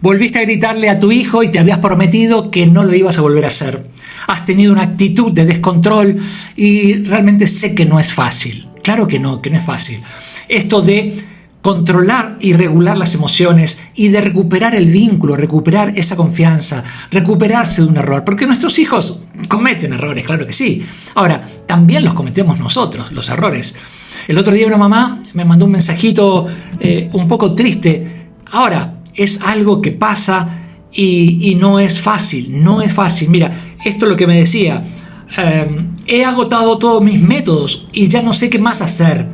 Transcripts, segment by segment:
Volviste a gritarle a tu hijo y te habías prometido que no lo ibas a volver a hacer. Has tenido una actitud de descontrol y realmente sé que no es fácil. Claro que no es fácil. Esto de controlar y regular las emociones y de recuperar el vínculo, recuperar esa confianza, recuperarse de un error. Porque nuestros hijos cometen errores, claro que sí. Ahora, también los cometemos nosotros, los errores. El otro día una mamá me mandó un mensajito un poco triste. Ahora, es algo que pasa y no es fácil, no es fácil. Mira, esto es lo que me decía. He agotado todos mis métodos y ya no sé qué más hacer.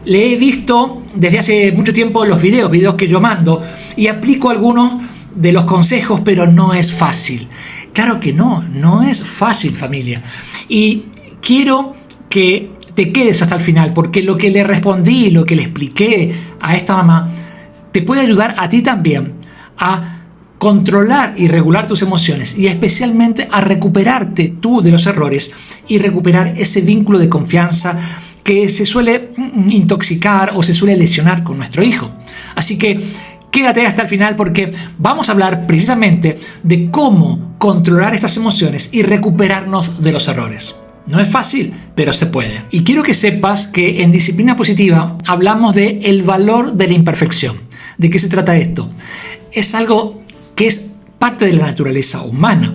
Le he visto desde hace mucho tiempo los videos que yo mando y aplico algunos de los consejos, pero no es fácil. Claro que no es fácil, familia. Y quiero que te quedes hasta el final, porque lo que le respondí, lo que le expliqué a esta mamá, te puede ayudar a ti también a controlar y regular tus emociones y especialmente a recuperarte tú de los errores y recuperar ese vínculo de confianza que se suele intoxicar o se suele lesionar con nuestro hijo. Así que quédate hasta el final porque vamos a hablar precisamente de cómo controlar estas emociones y recuperarnos de los errores. No es fácil, pero se puede. Y quiero que sepas que en Disciplina Positiva hablamos de el valor de la imperfección. ¿De qué se trata esto? Es algo que es parte de la naturaleza humana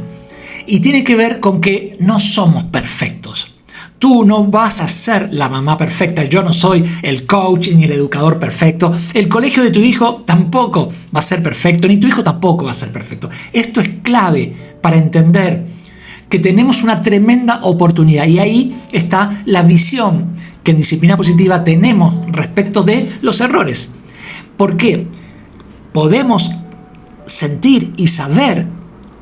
y tiene que ver con que no somos perfectos. Tú no vas a ser la mamá perfecta, yo no soy el coach ni el educador perfecto, el colegio de tu hijo tampoco va a ser perfecto, ni tu hijo tampoco va a ser perfecto. Esto es clave para entender que tenemos una tremenda oportunidad y ahí está la visión que en Disciplina Positiva tenemos respecto de los errores. ¿Por qué? Podemos sentir y saber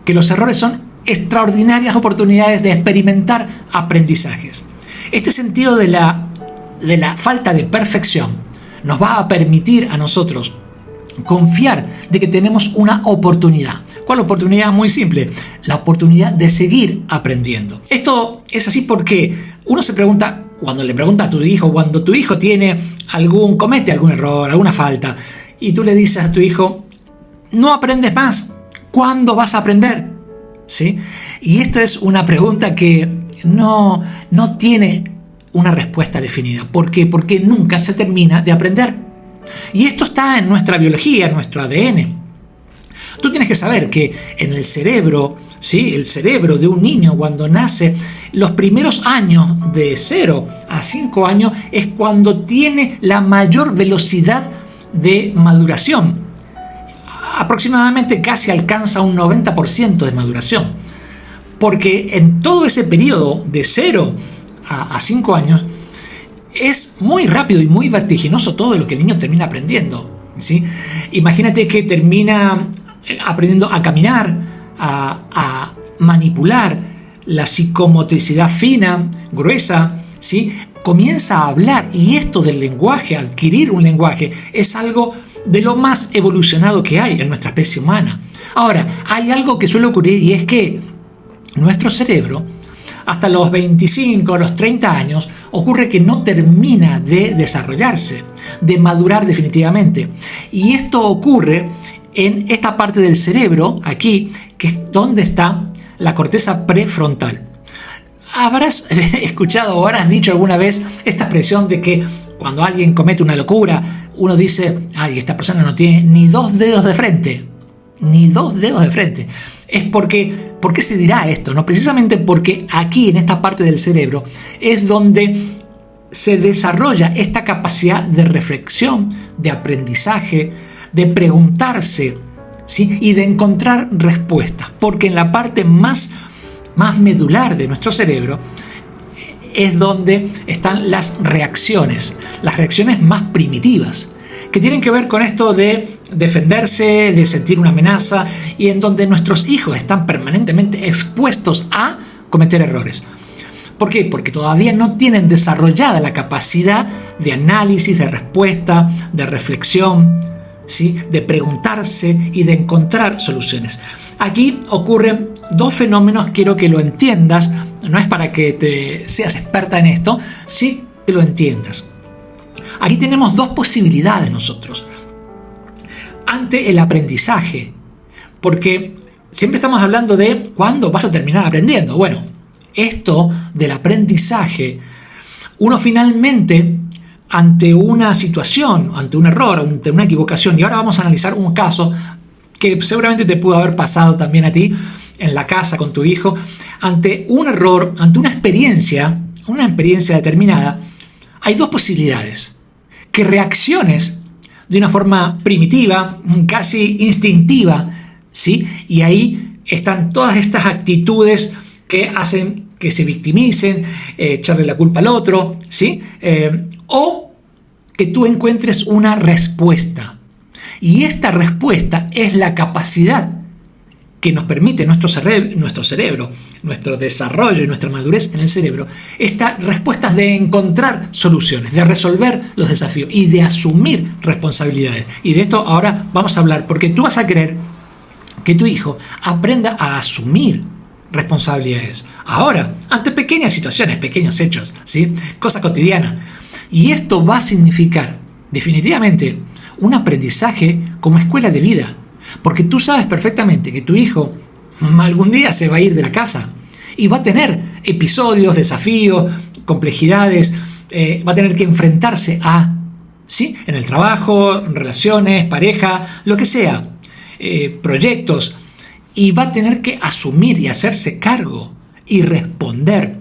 que los errores son extraordinarias oportunidades de experimentar aprendizajes. Este sentido de la falta de perfección nos va a permitir a nosotros confiar de que tenemos una oportunidad. ¿Cuál oportunidad? Muy simple, la oportunidad de seguir aprendiendo. Esto es así porque uno se pregunta, cuando le pregunta a tu hijo, cuando tu hijo comete algún error, alguna falta, y tú le dices a tu hijo, no aprendes más, ¿cuándo vas a aprender? ¿Sí? Y esta es una pregunta que no tiene una respuesta definida. ¿Por qué? Porque nunca se termina de aprender. Y esto está en nuestra biología, en nuestro ADN. Tú tienes que saber que en el cerebro, ¿sí? El cerebro de un niño cuando nace, los primeros años de 0 a 5 años es cuando tiene la mayor velocidad de maduración. Aproximadamente casi alcanza un 90% de maduración. Porque en todo ese periodo de 0 a 5 años es muy rápido y muy vertiginoso todo lo que el niño termina aprendiendo, ¿sí? Imagínate que termina aprendiendo a caminar, a manipular la psicomotricidad fina, gruesa, ¿sí? Comienza a hablar y esto del lenguaje, adquirir un lenguaje, es algo de lo más evolucionado que hay en nuestra especie humana. Ahora, hay algo que suele ocurrir y es que nuestro cerebro, hasta los 25, los 30 años, ocurre que no termina de desarrollarse, de madurar definitivamente. Y esto ocurre en esta parte del cerebro, aquí, que es donde está la corteza prefrontal. Habrás escuchado o habrás dicho alguna vez esta expresión de que cuando alguien comete una locura, uno dice, ay, esta persona no tiene ni 2 dedos de frente. Ni 2 dedos de frente. Es porque, ¿por qué se dirá esto? ¿No? Precisamente porque aquí, en esta parte del cerebro, es donde se desarrolla esta capacidad de reflexión, de aprendizaje, de preguntarse, ¿sí? Y de encontrar respuestas. Porque en la parte más medular de nuestro cerebro es donde están las reacciones más primitivas, que tienen que ver con esto de defenderse, de sentir una amenaza y en donde nuestros hijos están permanentemente expuestos a cometer errores. ¿Por qué? Porque todavía no tienen desarrollada la capacidad de análisis, de respuesta, de reflexión, ¿sí? De preguntarse y de encontrar soluciones. Aquí ocurren 2 fenómenos, quiero que lo entiendas, no es para que te seas experta en esto, sí que lo entiendas. Aquí tenemos 2 posibilidades nosotros. Ante el aprendizaje, porque siempre estamos hablando de cuándo vas a terminar aprendiendo. Bueno, esto del aprendizaje, uno finalmente, ante una situación, ante un error, ante una equivocación, y ahora vamos a analizar un caso que seguramente te pudo haber pasado también a ti en la casa con tu hijo, ante un error, ante una experiencia determinada, hay dos posibilidades: que reacciones de una forma primitiva, casi instintiva, ¿sí? Y ahí están todas estas actitudes que hacen que se victimicen, echarle la culpa al otro, ¿sí? O que tú encuentres una respuesta. Y esta respuesta es la capacidad que nos permite nuestro cerebro, nuestro desarrollo y nuestra madurez en el cerebro, estas respuestas de encontrar soluciones, de resolver los desafíos y de asumir responsabilidades. Y de esto ahora vamos a hablar, porque tú vas a querer que tu hijo aprenda a asumir responsabilidades. Ahora, ante pequeñas situaciones, pequeños hechos, ¿sí? Cosas cotidianas. Y esto va a significar definitivamente un aprendizaje como escuela de vida. Porque tú sabes perfectamente que tu hijo algún día se va a ir de la casa y va a tener episodios, desafíos, complejidades, va a tener que enfrentarse a, ¿sí? En el trabajo, relaciones, pareja, lo que sea, proyectos, y va a tener que asumir y hacerse cargo y responder.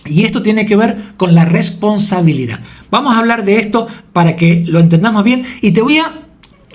Y esto tiene que ver con la responsabilidad. Vamos a hablar de esto para que lo entendamos bien, y te voy a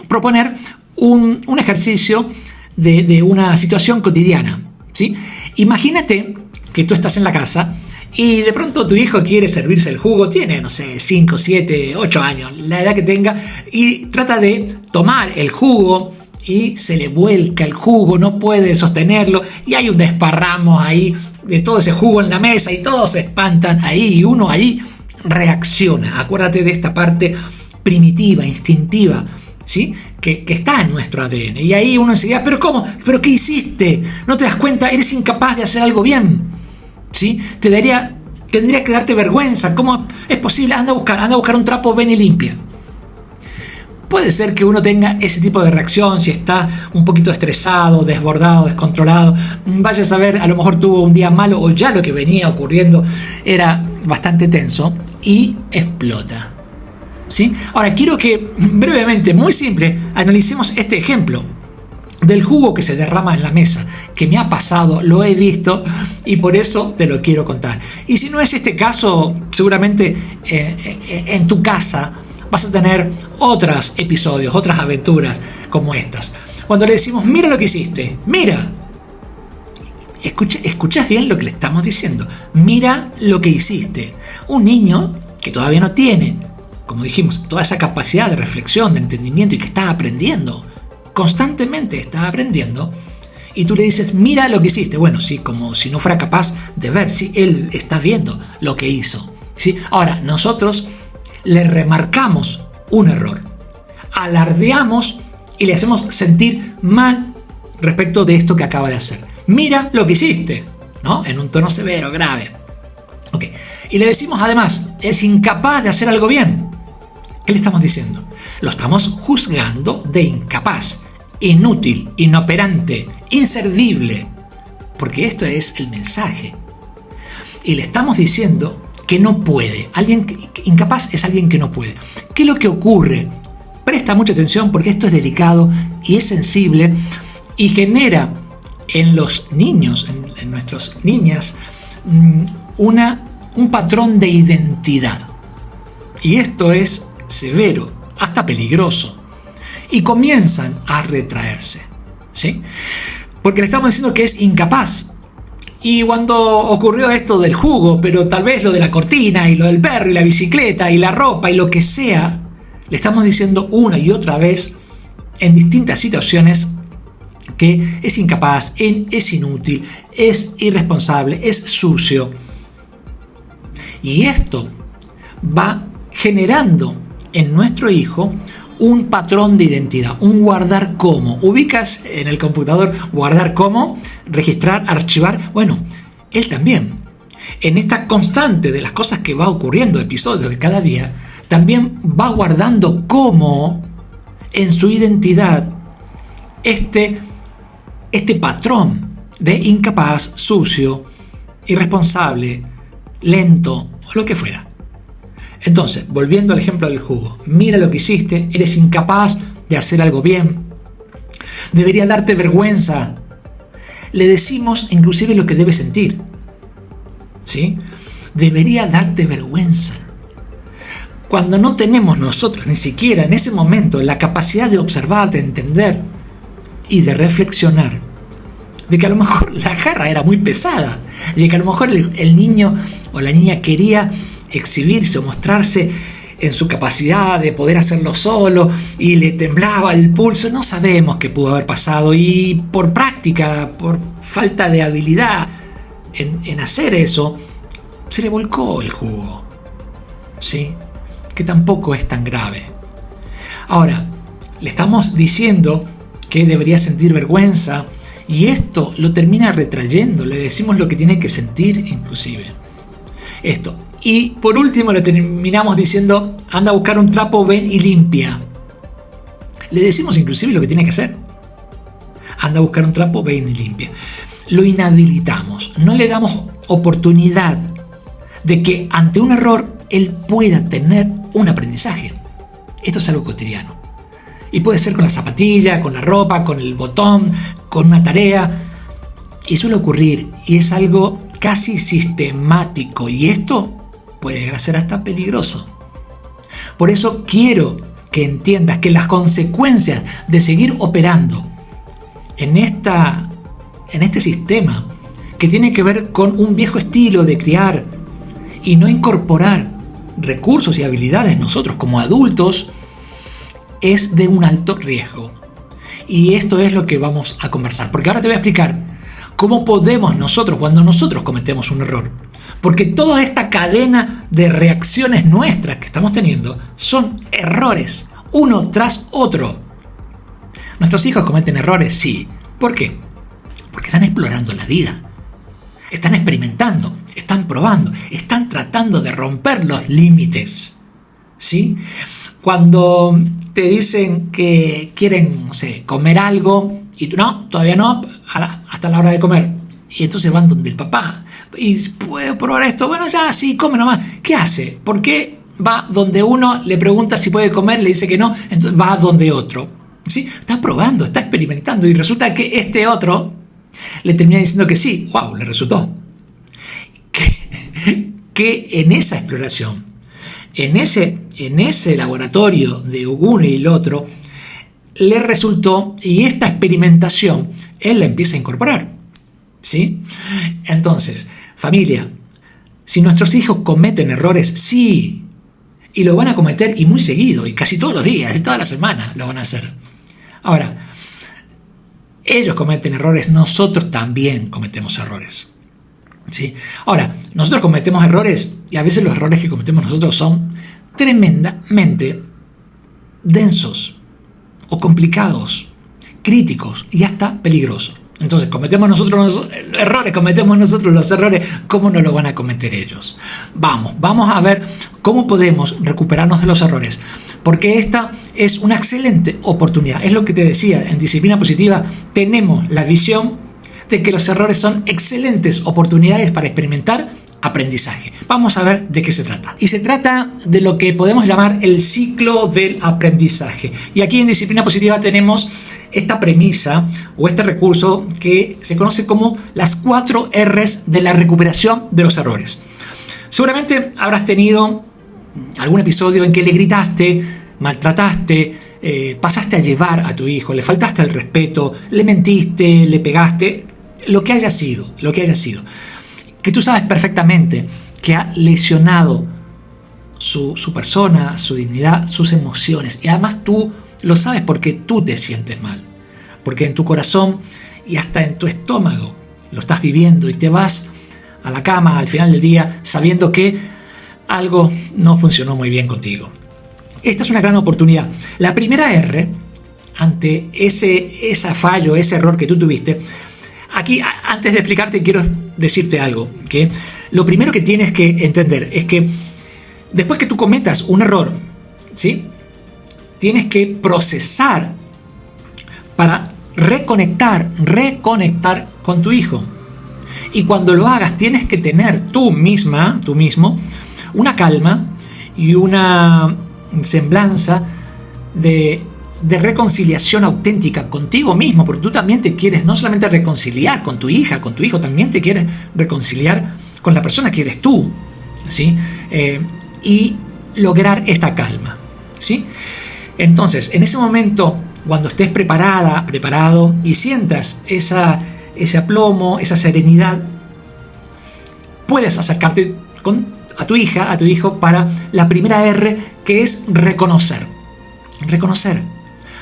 proponer un ejercicio de una situación cotidiana, ¿sí? Imagínate que tú estás en la casa y de pronto tu hijo quiere servirse el jugo, tiene, no sé, 5, 7, 8 años, la edad que tenga, y trata de tomar el jugo y se le vuelca el jugo, no puede sostenerlo y hay un desparramo ahí de todo ese jugo en la mesa y todos se espantan ahí y uno ahí reacciona. Acuérdate de esta parte primitiva, instintiva, ¿sí? Que está en nuestro ADN. Y ahí uno enseguida, ¿pero cómo? ¿Pero qué hiciste? ¿No te das cuenta? Eres incapaz de hacer algo bien, ¿sí? Tendría que darte vergüenza. ¿Cómo es posible? Anda a buscar un trapo, ven y limpia. Puede ser que uno tenga ese tipo de reacción si está un poquito estresado, desbordado, descontrolado. Vaya a saber, a lo mejor tuvo un día malo o ya lo que venía ocurriendo era bastante tenso y explota, ¿sí? Ahora quiero que brevemente, muy simple, analicemos este ejemplo del jugo que se derrama en la mesa, que me ha pasado, lo he visto y por eso te lo quiero contar. Y si no es este caso, seguramente en tu casa vas a tener otros episodios, otras aventuras como estas. Cuando le decimos, mira lo que hiciste, mira. ¿Escuchas bien lo que le estamos diciendo? Mira lo que hiciste. Un niño que todavía no tiene, como dijimos, toda esa capacidad de reflexión, de entendimiento y que está aprendiendo, constantemente está aprendiendo, y tú le dices, mira lo que hiciste. Bueno, sí, como si no fuera capaz de ver, sí, él está viendo lo que hizo, ¿sí? Ahora, nosotros le remarcamos un error, alardeamos y le hacemos sentir mal respecto de esto que acaba de hacer. Mira lo que hiciste, ¿no? En un tono severo, grave. Okay. Y le decimos además, es incapaz de hacer algo bien. ¿Qué le estamos diciendo? Lo estamos juzgando de incapaz, inútil, inoperante, inservible. Porque esto es el mensaje. Y le estamos diciendo que no puede. Incapaz es alguien que no puede. ¿Qué es lo que ocurre? Presta mucha atención porque esto es delicado y es sensible y genera en los niños, en nuestras niñas, un patrón de identidad. Y esto es severo, hasta peligroso. Y comienzan a retraerse, ¿sí? Porque le estamos diciendo que es incapaz. Y cuando ocurrió esto del jugo, pero tal vez lo de la cortina y lo del perro y la bicicleta y la ropa y lo que sea, le estamos diciendo una y otra vez en distintas situaciones que es incapaz, es inútil, es irresponsable, es sucio. Y esto va generando en nuestro hijo un patrón de identidad, un guardar como. Ubicas en el computador guardar como, registrar, archivar. Bueno, él también. En esta constante de las cosas que va ocurriendo, episodios de cada día, también va guardando como en su identidad este este patrón de incapaz, sucio, irresponsable, lento o lo que fuera. Entonces, volviendo al ejemplo del jugo, mira lo que hiciste, eres incapaz de hacer algo bien, debería darte vergüenza. Le decimos inclusive lo que debe sentir, ¿sí? Debería darte vergüenza. Cuando no tenemos nosotros ni siquiera en ese momento la capacidad de observar, de entender y de reflexionar, de que a lo mejor la jarra era muy pesada, de que a lo mejor el niño o la niña quería exhibirse o mostrarse en su capacidad de poder hacerlo solo y le temblaba el pulso, no sabemos qué pudo haber pasado, y por práctica, por falta de habilidad en hacer eso, se le volcó el jugo, ¿sí? Que tampoco es tan grave. Ahora, le estamos diciendo que debería sentir vergüenza y esto lo termina retrayendo, le decimos lo que tiene que sentir inclusive. Esto. Y por último le terminamos diciendo, anda a buscar un trapo, ven y limpia. Le decimos inclusive lo que tiene que hacer. Anda a buscar un trapo, ven y limpia. Lo inhabilitamos, no le damos oportunidad de que ante un error él pueda tener un aprendizaje. Esto es algo cotidiano. Y puede ser con la zapatilla, con la ropa, con el botón, con una tarea. Y suele ocurrir y es algo casi sistemático. Y esto puede llegar a ser hasta peligroso. Por eso quiero que entiendas que las consecuencias de seguir operando en este sistema que tiene que ver con un viejo estilo de criar y no incorporar recursos y habilidades nosotros como adultos es de un alto riesgo. Y esto es lo que vamos a conversar, porque ahora te voy a explicar cómo podemos nosotros, cuando nosotros cometemos un error, porque toda esta cadena de reacciones nuestras que estamos teniendo son errores, uno tras otro. ¿Nuestros hijos cometen errores? Sí. ¿Por qué? Porque están explorando la vida, están experimentando, están probando, están tratando de romper los límites, ¿sí? Cuando te dicen que quieren, no sé, comer algo y tú no, todavía no, hasta la hora de comer, y entonces van donde el papá y ¿puedo probar esto? Bueno, ya, sí, come nomás. ¿Qué hace? ¿Por qué va donde uno le pregunta si puede comer, le dice que no, entonces va donde otro? ¿Sí? Está probando, está experimentando y resulta que este otro le termina diciendo que sí. ¡Wow! Le resultó. Que en esa exploración, en ese laboratorio de uno y el otro, le resultó, y esta experimentación él la empieza a incorporar, ¿sí? Entonces, familia, si nuestros hijos cometen errores, sí, y lo van a cometer y muy seguido, y casi todos los días, y toda la semana lo van a hacer. Ahora, ellos cometen errores, nosotros también cometemos errores, ¿sí? Ahora, nosotros cometemos errores y a veces los errores que cometemos nosotros son tremendamente densos o complicados, críticos y hasta peligrosos. Entonces, cometemos nosotros los errores, ¿cómo no lo van a cometer ellos? Vamos a ver cómo podemos recuperarnos de los errores, porque esta es una excelente oportunidad. Es lo que te decía, en Disciplina Positiva tenemos la visión de que los errores son excelentes oportunidades para experimentar aprendizaje. Vamos a ver de qué se trata. Y se trata de lo que podemos llamar el ciclo del aprendizaje. Y aquí en Disciplina Positiva tenemos esta premisa o este recurso que se conoce como las 4 R's de la recuperación de los errores. Seguramente habrás tenido algún episodio en que le gritaste, maltrataste, pasaste a llevar a tu hijo, le faltaste al respeto, le mentiste, le pegaste, lo que haya sido, que tú sabes perfectamente que ha lesionado su persona, su dignidad, sus emociones, y además tú lo sabes porque tú te sientes mal, porque en tu corazón y hasta en tu estómago lo estás viviendo y te vas a la cama al final del día sabiendo que algo no funcionó muy bien contigo. Esta es una gran oportunidad. La primera R, ante ese fallo, ese error que tú tuviste, aquí antes de explicarte quiero decirte algo, que lo primero que tienes que entender es que después que tú cometas un error, ¿sí?, tienes que procesar para reconectar con tu hijo. Y cuando lo hagas tienes que tener tú mismo, una calma y una semblanza de reconciliación auténtica contigo mismo, porque tú también te quieres no solamente reconciliar con tu hija, con tu hijo, también te quieres reconciliar con la persona que eres tú, ¿sí? Y lograr esta calma, ¿sí? Entonces, en ese momento, cuando estés preparado y sientas ese aplomo, esa serenidad, puedes acercarte a tu hija, a tu hijo, para la primera R, que es reconocer.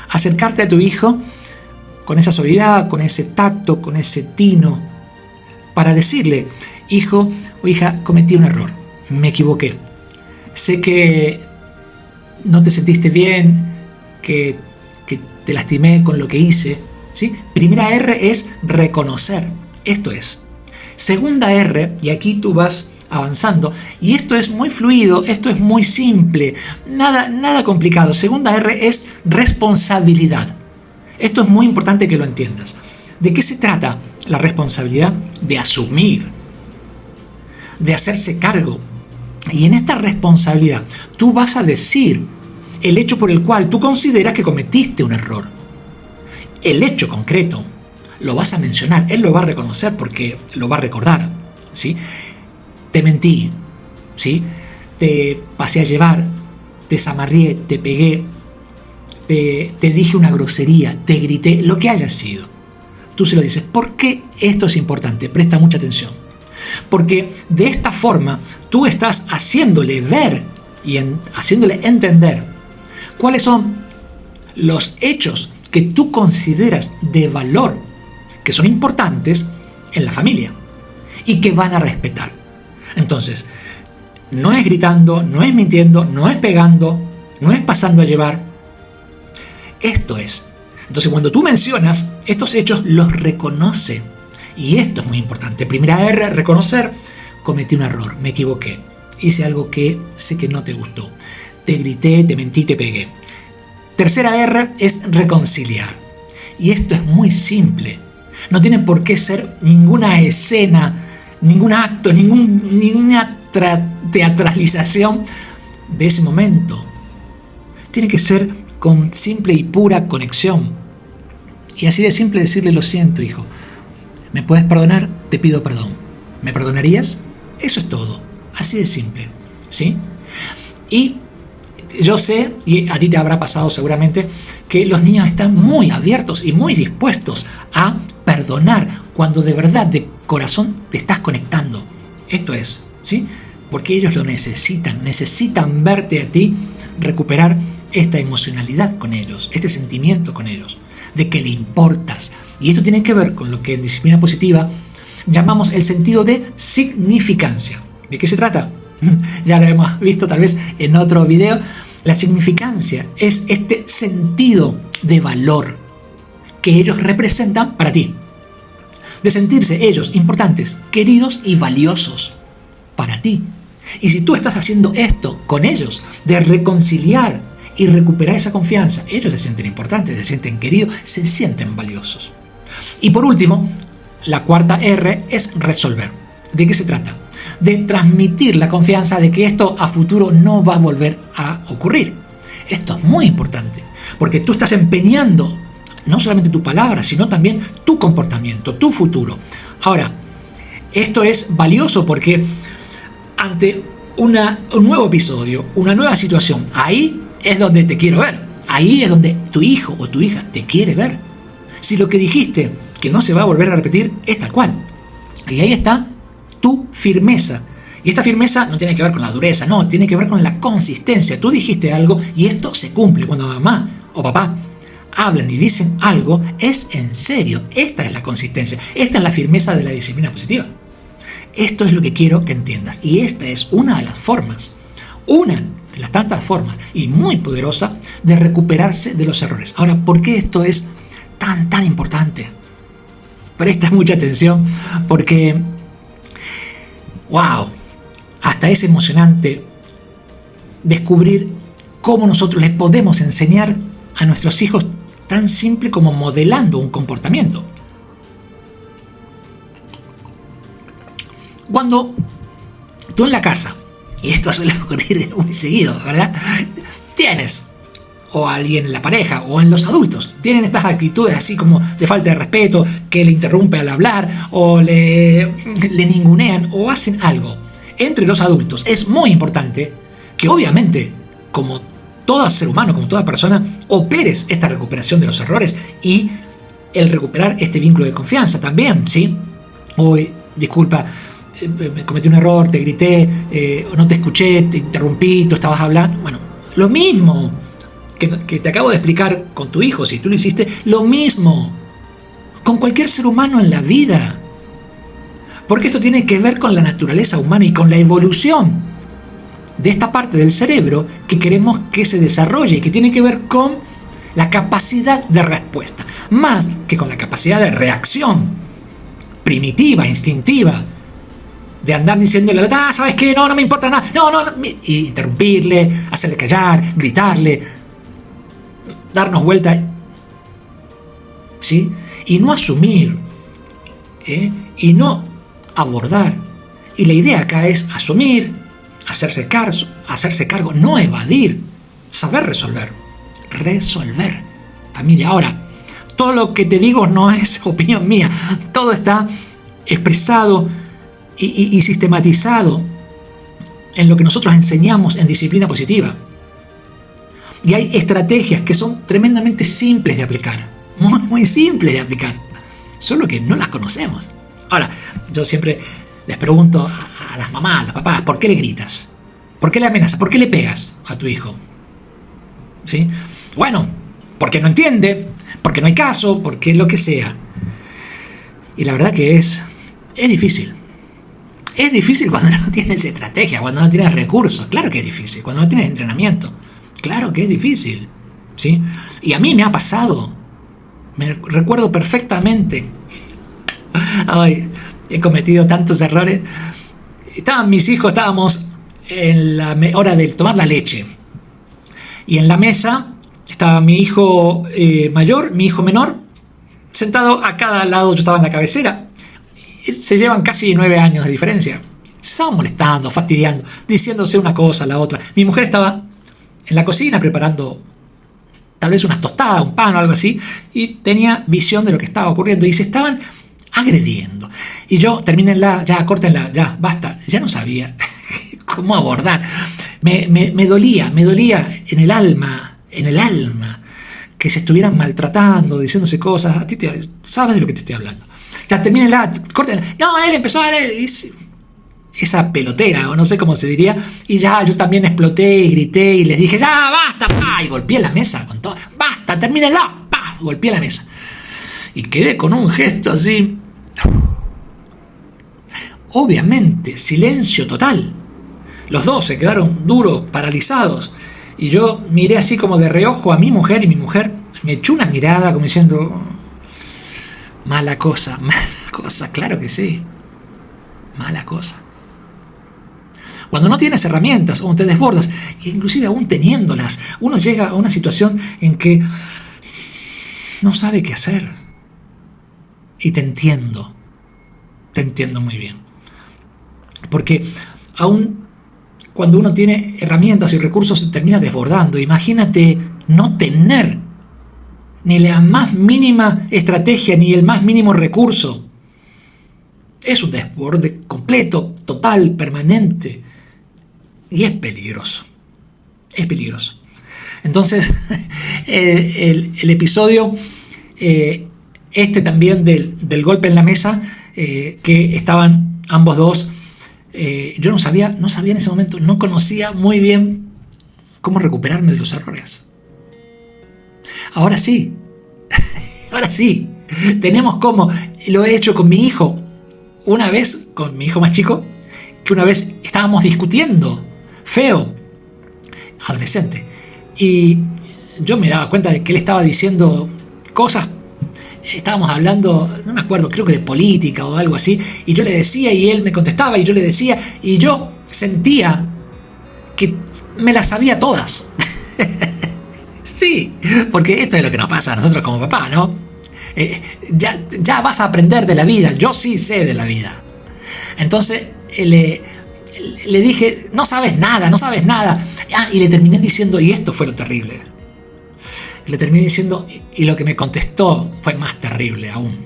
Acercarte a tu hijo con esa suavidad, con ese tacto, con ese tino, para decirle: hijo o hija, cometí un error, me equivoqué. Sé que no te sentiste bien, que te lastimé con lo que hice, ¿sí? Primera R es reconocer, esto es. Segunda R, y aquí tú vas avanzando, y esto es muy fluido, esto es muy simple, nada complicado. Segunda R es responsabilidad. Esto es muy importante que lo entiendas. ¿De qué se trata la responsabilidad? De asumir, de hacerse cargo. Y en esta responsabilidad tú vas a decir el hecho por el cual tú consideras que cometiste un error. El hecho concreto lo vas a mencionar, él lo va a reconocer porque lo va a recordar, ¿sí? Te mentí, ¿sí? Te pasé a llevar, te zamarrié, te pegué, te dije una grosería, te grité, lo que haya sido. Tú se lo dices. ¿Por qué esto es importante? Presta mucha atención. Porque de esta forma tú estás haciéndole ver y haciéndole entender cuáles son los hechos que tú consideras de valor, que son importantes en la familia y que van a respetar. Entonces, no es gritando, no es mintiendo, no es pegando, no es pasando a llevar. Esto es. Entonces, cuando tú mencionas estos hechos, los reconoce. Y esto es muy importante. Primera R, reconocer. Cometí un error, me equivoqué. Hice algo que sé que no te gustó. Te grité, te mentí, te pegué. Tercera R es reconciliar. Y esto es muy simple. No tiene por qué ser ninguna escena, ningún acto, ninguna teatralización de ese momento. Tiene que ser con simple y pura conexión. Y así de simple decirle: lo siento, hijo. ¿Me puedes perdonar? Te pido perdón. ¿Me perdonarías? Eso es todo. Así de simple, ¿sí? Y yo sé, y a ti te habrá pasado seguramente, que los niños están muy abiertos y muy dispuestos a perdonar cuando de verdad, de corazón, te estás conectando. Esto es, ¿sí? Porque ellos lo necesitan verte a ti recuperar esta emocionalidad con ellos, este sentimiento con ellos, de que le importas. Y esto tiene que ver con lo que en disciplina positiva llamamos el sentido de significancia. ¿De qué se trata? Ya lo hemos visto tal vez en otro video. La significancia es este sentido de valor que ellos representan para ti. De sentirse ellos importantes, queridos y valiosos para ti. Y si tú estás haciendo esto con ellos, de reconciliar y recuperar esa confianza, ellos se sienten importantes, se sienten queridos, se sienten valiosos. Y por último, la cuarta R es resolver. ¿De qué se trata? De transmitir la confianza de que esto a futuro no va a volver a ocurrir. Esto es muy importante, porque tú estás empeñando no solamente tu palabra, sino también tu comportamiento, tu futuro. Ahora, esto es valioso porque ante un nuevo episodio, una nueva situación, ahí es donde te quiero ver. Ahí es donde tu hijo o tu hija te quiere ver. Si lo que dijiste que no se va a volver a repetir es tal cual. Y ahí está tu firmeza. Y esta firmeza no tiene que ver con la dureza, no, tiene que ver con la consistencia. Tú dijiste algo y esto se cumple. Cuando mamá o papá hablan y dicen algo, es en serio. Esta es la consistencia. Esta es la firmeza de la disciplina positiva. Esto es lo que quiero que entiendas. Y esta es una de las formas, una de las tantas formas y muy poderosa de recuperarse de los errores. Ahora, ¿por qué esto es tan importante? Presta mucha atención porque, wow, hasta es emocionante descubrir cómo nosotros les podemos enseñar a nuestros hijos tan simple como modelando un comportamiento. Cuando tú en la casa, y esto suele ocurrir muy seguido, ¿verdad? Tienes, o alguien en la pareja, o en los adultos, tienen estas actitudes así como de falta de respeto, que le interrumpe al hablar, o le ningunean, o hacen algo. Entre los adultos es muy importante que obviamente, como todo ser humano, como toda persona, operes esta recuperación de los errores y el recuperar este vínculo de confianza también, ¿sí? Hoy, disculpa, cometí un error, te grité, no te escuché, te interrumpí, tú estabas hablando. Bueno, lo mismo que te acabo de explicar con tu hijo, si tú lo hiciste, lo mismo con cualquier ser humano en la vida. Porque esto tiene que ver con la naturaleza humana y con la evolución de esta parte del cerebro que queremos que se desarrolle y que tiene que ver con la capacidad de respuesta, más que con la capacidad de reacción primitiva, instintiva, de andar diciéndole, ¿sabes qué? No me importa nada, no, y interrumpirle, hacerle callar, gritarle, darnos vuelta, ¿sí? Y no asumir, y no abordar. Y la idea acá es asumir, hacerse cargo, no evadir, saber resolver, familia. Ahora, todo lo que te digo no es opinión mía, todo está expresado y sistematizado en lo que nosotros enseñamos en disciplina positiva. Y hay estrategias que son tremendamente simples de aplicar, muy simples de aplicar, solo que no las conocemos. Ahora, yo siempre les pregunto a las mamás, a los papás, ¿por qué le gritas? ¿Por qué le amenazas? ¿Por qué le pegas a tu hijo? ¿Sí? Bueno, porque no entiende, porque no hay caso, porque lo que sea. Y la verdad que es difícil. Es difícil cuando no tienes estrategia, cuando no tienes recursos. Claro que es difícil. Cuando no tienes entrenamiento. Claro que es difícil. ¿Sí? Y a mí me ha pasado. Me recuerdo perfectamente. Ay, he cometido tantos errores. Estaban mis hijos, estábamos en la hora de tomar la leche. Y en la mesa estaba mi hijo mayor, mi hijo menor, sentado a cada lado. Yo estaba en la cabecera. Se llevan casi 9 años de diferencia. Se estaban molestando, fastidiando, diciéndose una cosa a la otra. Mi mujer estaba en la cocina preparando tal vez unas tostadas, un pan o algo así, y tenía visión de lo que estaba ocurriendo. Y se estaban agrediendo. Y yo, termínenla, ya, córtenla, ya, basta. Ya no sabía cómo abordar. Me dolía en el alma, que se estuvieran maltratando, diciéndose cosas. A ti sabes de lo que te estoy hablando. Ya, termínenla, córtenla. No, él empezó a esa pelotera, o no sé cómo se diría, y ya yo también exploté y grité y les dije, ya, basta, y golpeé la mesa con todo. Basta, termínenla, golpeé la mesa. Y quedé con un gesto así. Obviamente, silencio total. Los dos se quedaron duros, paralizados. Y yo miré así como de reojo a mi mujer, y mi mujer me echó una mirada como diciendo, mala cosa, claro que sí. Mala cosa. Cuando no tienes herramientas, o te desbordas, inclusive aún teniéndolas, uno llega a una situación en que no sabe qué hacer. Y te entiendo muy bien. Porque aún cuando uno tiene herramientas y recursos se termina desbordando. Imagínate no tener ni la más mínima estrategia, ni el más mínimo recurso. Es un desborde completo, total, permanente. Y es peligroso. Es peligroso. Entonces, el episodio, también del golpe en la mesa, que estaban ambos dos, yo no sabía en ese momento, no conocía muy bien cómo recuperarme de los errores. Ahora sí, tenemos cómo. Lo he hecho con mi hijo, una vez, con mi hijo más chico, que una vez estábamos discutiendo, feo, adolescente, y yo me daba cuenta de que él estaba diciendo cosas, estábamos hablando, no me acuerdo, creo que de política o algo así, y yo le decía y él me contestaba y yo le decía, y yo sentía que me las sabía todas. Sí, porque esto es lo que nos pasa a nosotros como papá, ¿no? Ya vas a aprender de la vida, yo sí sé de la vida. Entonces le dije, no sabes nada, no sabes nada. Y le terminé diciendo, y esto fue lo terrible. Le terminé diciendo, y lo que me contestó fue más terrible aún.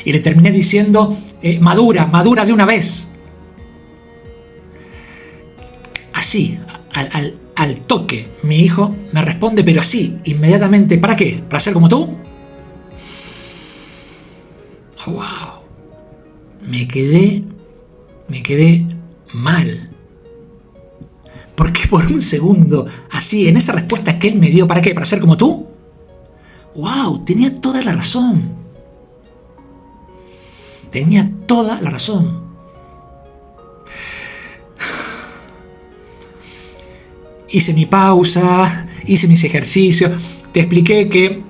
Y le terminé diciendo, madura de una vez. Así, al toque, mi hijo me responde, pero así, inmediatamente, ¿para qué? ¿Para ser como tú? Oh, wow. Me quedé mal. Porque por un segundo, así, en esa respuesta que él me dio, ¿para qué? ¿Para ser como tú? ¡Wow! Tenía toda la razón. Tenía toda la razón. Hice mi pausa, hice mis ejercicios. Te expliqué que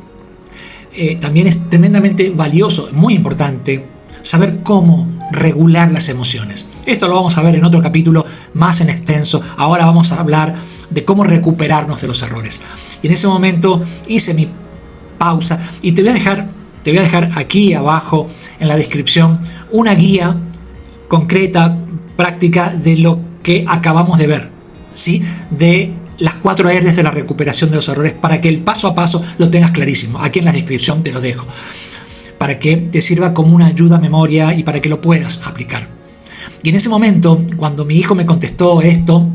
también es tremendamente valioso, muy importante, saber cómo regular las emociones. Esto lo vamos a ver en otro capítulo más en extenso. Ahora vamos a hablar de cómo recuperarnos de los errores. Y en ese momento hice mi pausa y te voy a dejar aquí abajo en la descripción una guía concreta, práctica de lo que acabamos de ver, ¿sí? De las 4 R's de la recuperación de los errores, para que el paso a paso lo tengas clarísimo. Aquí en la descripción te lo dejo, para que te sirva como una ayuda a memoria y para que lo puedas aplicar. Y en ese momento, cuando mi hijo me contestó esto,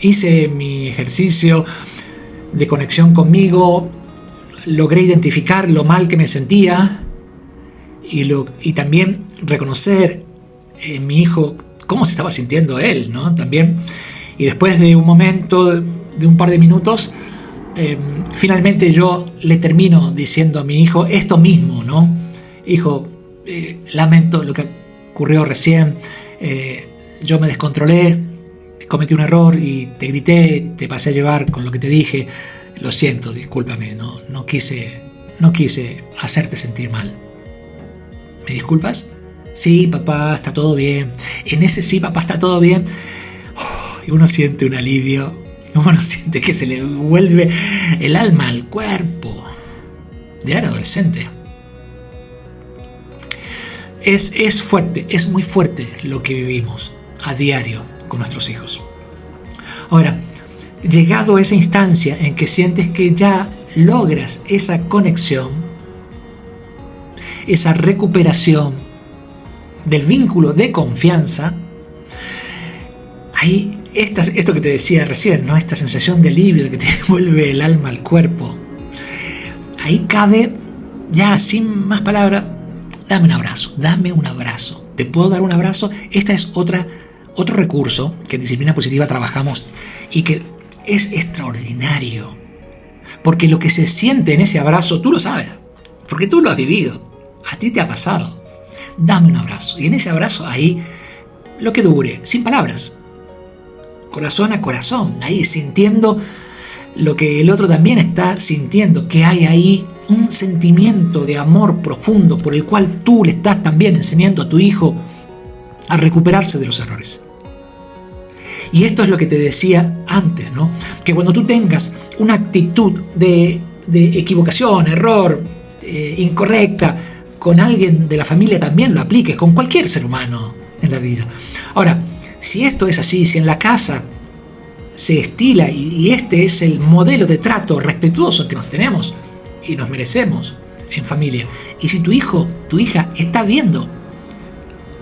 hice mi ejercicio de conexión conmigo, logré identificar lo mal que me sentía y también reconocer en mi hijo cómo se estaba sintiendo él, ¿no? También. Y después de un momento, de un par de minutos, finalmente yo le termino diciendo a mi hijo esto mismo, ¿no? Hijo, lamento lo que ocurrió recién, yo me descontrolé, cometí un error y te grité, te pasé a llevar con lo que te dije, lo siento, discúlpame, no quise hacerte sentir mal. ¿Me disculpas? Sí, papá, está todo bien. En ese sí, papá, está todo bien. Y uno siente un alivio, uno siente que se le vuelve el alma al cuerpo. Ya era adolescente. Es fuerte, es muy fuerte lo que vivimos a diario con nuestros hijos. Ahora, llegado a esa instancia en que sientes que ya logras esa conexión, esa recuperación del vínculo de confianza, ahí esto que te decía recién, ¿no? Esta sensación de alivio, de que te vuelve el alma al cuerpo, ahí cabe, ya sin más palabras, dame un abrazo. ¿Te puedo dar un abrazo? Esta es otro recurso que en Disciplina Positiva trabajamos y que es extraordinario. Porque lo que se siente en ese abrazo, tú lo sabes, porque tú lo has vivido, a ti te ha pasado. Dame un abrazo. Y en ese abrazo, ahí, lo que dure, sin palabras, corazón a corazón, ahí sintiendo lo que el otro también está sintiendo, que hay ahí un sentimiento de amor profundo por el cual tú le estás también enseñando a tu hijo a recuperarse de los errores. Y esto es lo que te decía antes, ¿no? Que cuando tú tengas una actitud de equivocación, error, incorrecta, con alguien de la familia también lo apliques, con cualquier ser humano en la vida. Ahora, si esto es así, si en la casa se estila y este es el modelo de trato respetuoso que nos tenemos y nos merecemos en familia, y si tu hijo, tu hija está viendo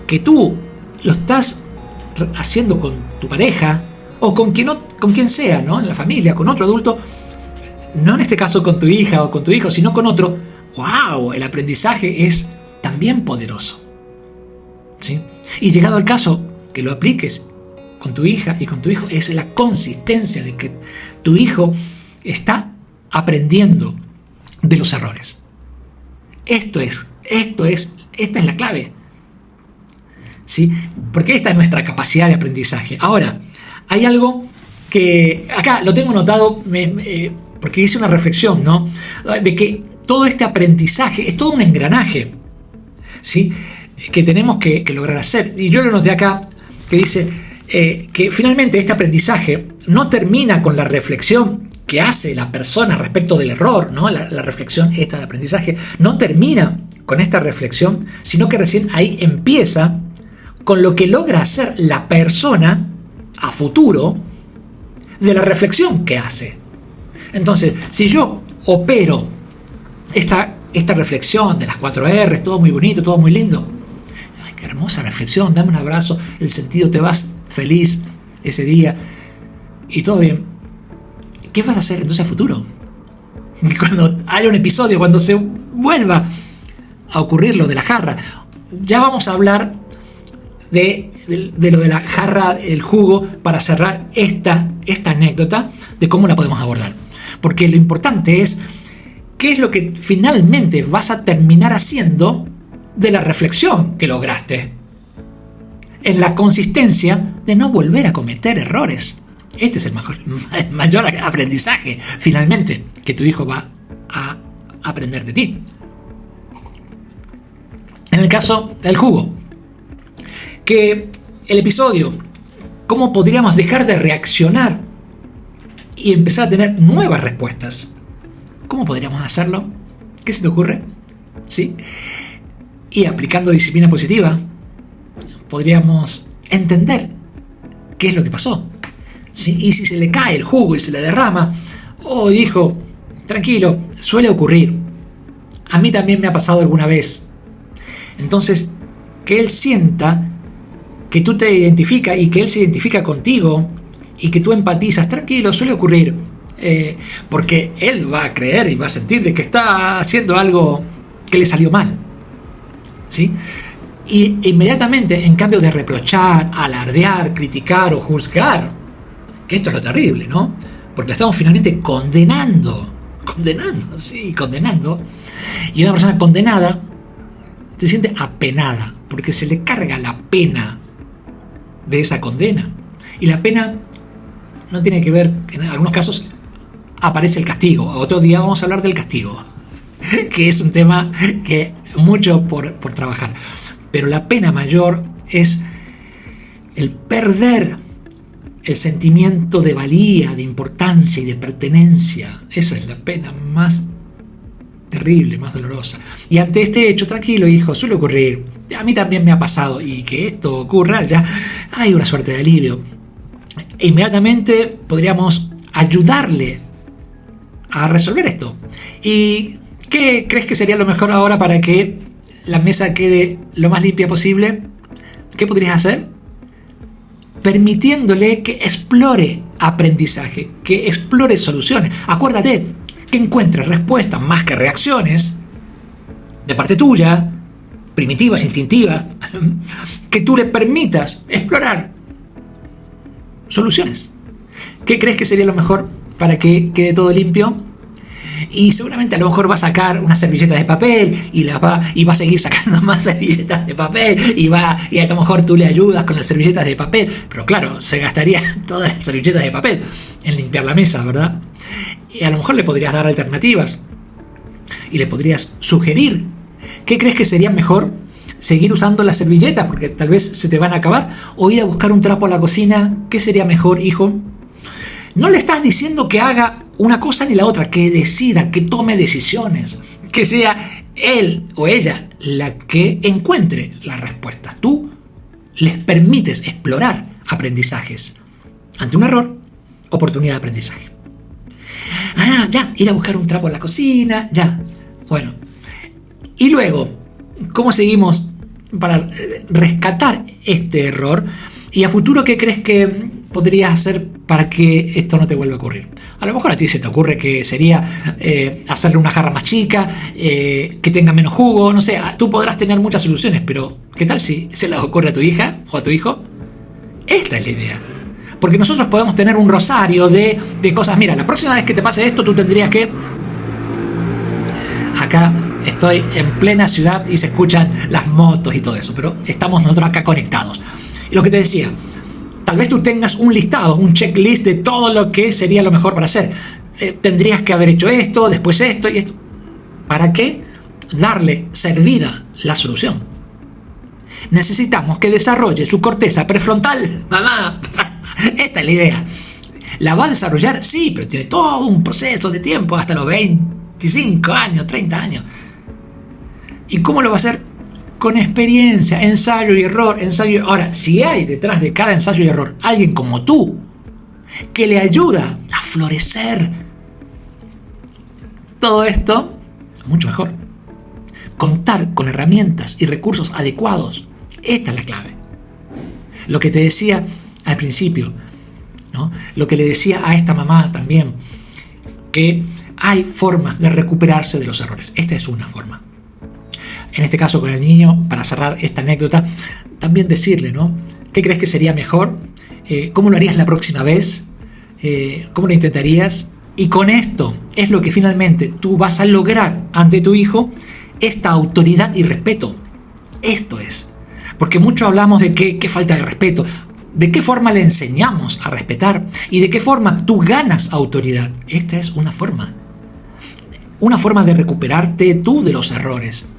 que tú lo estás haciendo con tu pareja o con quien sea, ¿no? En la familia, con otro adulto, no en este caso con tu hija o con tu hijo, sino con otro, ¡wow! El aprendizaje es también poderoso, ¿sí? Y llegado al caso que lo apliques con tu hija y con tu hijo, es la consistencia de que tu hijo está aprendiendo de los errores. Esta es la clave, ¿sí? Porque esta es nuestra capacidad de aprendizaje. Ahora, hay algo que acá lo tengo anotado porque hice una reflexión, ¿no? De que todo este aprendizaje es todo un engranaje, ¿sí? Que tenemos que lograr hacer. Y yo lo noté acá, que dice que finalmente este aprendizaje no termina con la reflexión que hace la persona respecto del error, ¿no? La reflexión esta de aprendizaje, no termina con esta reflexión, sino que recién ahí empieza con lo que logra hacer la persona a futuro de la reflexión que hace. Entonces, si yo opero esta reflexión de las 4 R's, todo muy bonito, todo muy lindo, ay, qué hermosa reflexión, dame un abrazo, el sentido, te vas feliz ese día y todo bien. ¿Qué vas a hacer entonces a futuro? Cuando haya un episodio, cuando se vuelva a ocurrir lo de la jarra, ya vamos a hablar de lo de la jarra, el jugo, para cerrar esta anécdota de cómo la podemos abordar. Porque lo importante es qué es lo que finalmente vas a terminar haciendo de la reflexión que lograste, en la consistencia de no volver a cometer errores. Este es el mayor aprendizaje, finalmente, que tu hijo va a aprender de ti. En el caso del jugo, que el episodio, ¿cómo podríamos dejar de reaccionar y empezar a tener nuevas respuestas? ¿Cómo podríamos hacerlo? ¿Qué se te ocurre? ¿Sí? Y aplicando disciplina positiva, podríamos entender qué es lo que pasó. ¿Sí? Y si se le cae el jugo y se le derrama, oh hijo, tranquilo, suele ocurrir. A mí también me ha pasado alguna vez. Entonces, que él sienta que tú te identificas y que él se identifica contigo y que tú empatizas, tranquilo, suele ocurrir. Porque él va a creer y va a sentir de que está haciendo algo que le salió mal. ¿Sí? Y inmediatamente, en cambio de reprochar, alardear, criticar o juzgar, que esto es lo terrible, ¿no? Porque estamos finalmente condenando, y una persona condenada se siente apenada, porque se le carga la pena de esa condena. Y la pena no tiene que ver, en algunos casos aparece el castigo. Otro día vamos a hablar del castigo, que es un tema que mucho por trabajar. Pero la pena mayor es el perder el sentimiento de valía, de importancia y de pertenencia. Esa es la pena más terrible, más dolorosa. Y ante este hecho, tranquilo hijo, suele ocurrir. A mí también me ha pasado, y que esto ocurra, ya hay una suerte de alivio. E inmediatamente podríamos ayudarle a resolver esto. ¿Y qué crees que sería lo mejor ahora para que la mesa quede lo más limpia posible? ¿Qué podrías hacer? Permitiéndole que explore aprendizaje, que explore soluciones. Acuérdate que encuentre respuestas más que reacciones de parte tuya, primitivas, instintivas, que tú le permitas explorar soluciones. ¿Qué crees que sería lo mejor para que quede todo limpio? Y seguramente a lo mejor va a sacar unas servilletas de papel y va a seguir sacando más servilletas de papel y a lo mejor tú le ayudas con las servilletas de papel, pero claro, se gastaría todas las servilletas de papel en limpiar la mesa, ¿verdad? Y a lo mejor le podrías dar alternativas y le podrías sugerir qué crees que sería mejor, seguir usando las servilletas porque tal vez se te van a acabar, o ir a buscar un trapo a la cocina. ¿Qué sería mejor, hijo? No le estás diciendo que haga una cosa ni la otra, que decida, que tome decisiones, que sea él o ella la que encuentre las respuestas. Tú les permites explorar aprendizajes. Ante un error, oportunidad de aprendizaje. Ya, ir a buscar un trapo en la cocina, ya. Bueno, y luego, ¿cómo seguimos para rescatar este error? Y a futuro, ¿qué crees que podrías hacer para que esto no te vuelva a ocurrir? A lo mejor a ti se te ocurre que sería hacerle una jarra más chica, que tenga menos jugo, no sé, tú podrás tener muchas soluciones, pero ¿qué tal si se les ocurre a tu hija o a tu hijo? Esta es la idea. Porque nosotros podemos tener un rosario de cosas. Mira, la próxima vez que te pase esto, tú tendrías que... Acá estoy en plena ciudad y se escuchan las motos y todo eso, pero estamos nosotros acá conectados. Y lo que te decía, tal vez tú tengas un listado, un checklist de todo lo que sería lo mejor para hacer. Tendrías que haber hecho esto, después esto y esto. ¿Para qué? Darle servida la solución. Necesitamos que desarrolle su corteza prefrontal. Mamá, esta es la idea. ¿La va a desarrollar? Sí, pero tiene todo un proceso de tiempo, hasta los 25 años, 30 años. ¿Y cómo lo va a hacer? Con experiencia, ensayo y error, ensayo. Ahora, si hay detrás de cada ensayo y error alguien como tú, que le ayuda a florecer todo esto, mucho mejor. Contar con herramientas y recursos adecuados, esta es la clave. Lo que te decía al principio, ¿no? Lo que le decía a esta mamá también, que hay formas de recuperarse de los errores. Esta es una forma. En este caso con el niño, para cerrar esta anécdota, también decirle, ¿no? ¿Qué crees que sería mejor? ¿Cómo lo harías la próxima vez? ¿Cómo lo intentarías? Y con esto es lo que finalmente tú vas a lograr ante tu hijo, esta autoridad y respeto. Esto es. Porque mucho hablamos de qué falta de respeto. ¿De qué forma le enseñamos a respetar? ¿Y de qué forma tú ganas autoridad? Esta es una forma. Una forma de recuperarte tú de los errores.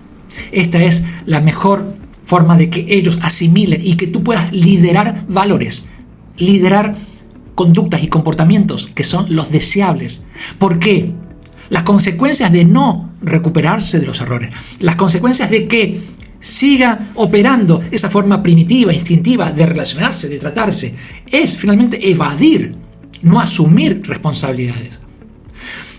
Esta es la mejor forma de que ellos asimilen y que tú puedas liderar valores, liderar conductas y comportamientos que son los deseables. ¿Por qué? Las consecuencias de no recuperarse de los errores, las consecuencias de que siga operando esa forma primitiva, instintiva de relacionarse, de tratarse, es finalmente evadir, no asumir responsabilidades.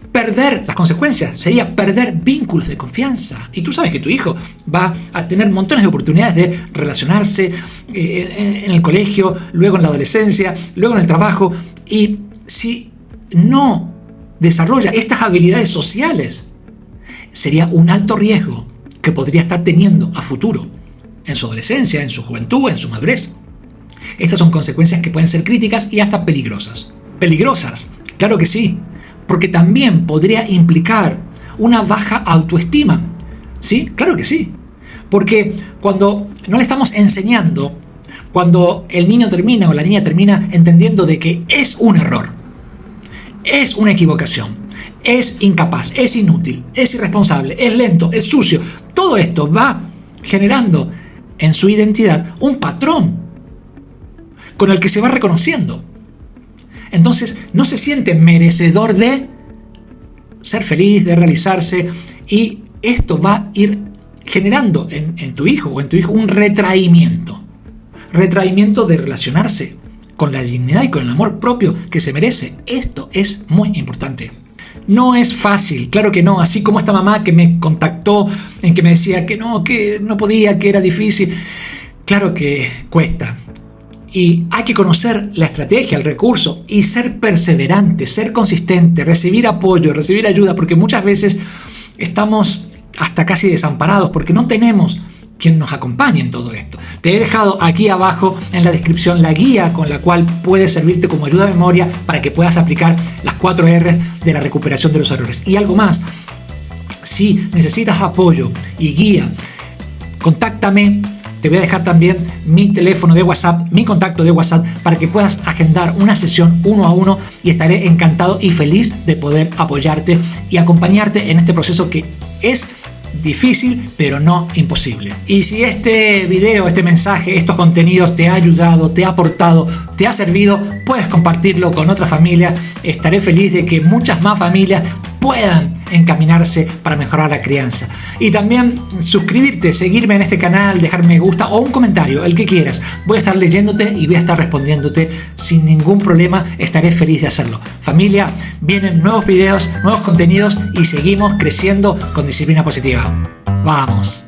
Perder las consecuencias sería perder vínculos de confianza. Y tú sabes que tu hijo va a tener montones de oportunidades de relacionarse en el colegio, luego en la adolescencia, luego en el trabajo. Y si no desarrolla estas habilidades sociales, sería un alto riesgo que podría estar teniendo a futuro, en su adolescencia, en su juventud, en su madurez. Estas son consecuencias que pueden ser críticas y hasta peligrosas. ¿Peligrosas? Claro que sí. Porque también podría implicar una baja autoestima. ¿Sí? Claro que sí. Porque cuando no le estamos enseñando, cuando el niño termina o la niña termina entendiendo de que es un error, es una equivocación, es incapaz, es inútil, es irresponsable, es lento, es sucio, todo esto va generando en su identidad un patrón con el que se va reconociendo. Entonces no se siente merecedor de ser feliz, de realizarse, y esto va a ir generando en tu hijo o en tu hijo un retraimiento de relacionarse con la dignidad y con el amor propio que se merece. Esto es muy importante. No es fácil, claro que no, así como esta mamá que me contactó en que me decía que no podía, que era difícil. Claro que cuesta. Y hay que conocer la estrategia, el recurso y ser perseverante, ser consistente, recibir apoyo, recibir ayuda, porque muchas veces estamos hasta casi desamparados porque no tenemos quien nos acompañe en todo esto. Te he dejado aquí abajo en la descripción la guía con la cual puede servirte como ayuda de memoria para que puedas aplicar las 4 R de la recuperación de los errores. Y algo más, si necesitas apoyo y guía, contáctame. Te voy a dejar también mi teléfono de WhatsApp, mi contacto de WhatsApp, para que puedas agendar una sesión 1 a 1 y estaré encantado y feliz de poder apoyarte y acompañarte en este proceso que es difícil, pero no imposible. Y si este video, este mensaje, estos contenidos te ha ayudado, te ha aportado, te ha servido, puedes compartirlo con otra familia. Estaré feliz de que muchas más familias puedan encaminarse para mejorar la crianza. Y también suscribirte, seguirme en este canal, dejar me gusta o un comentario, el que quieras. Voy a estar leyéndote y voy a estar respondiéndote sin ningún problema. Estaré feliz de hacerlo. Familia, vienen nuevos videos, nuevos contenidos y seguimos creciendo con disciplina positiva. ¡Vamos!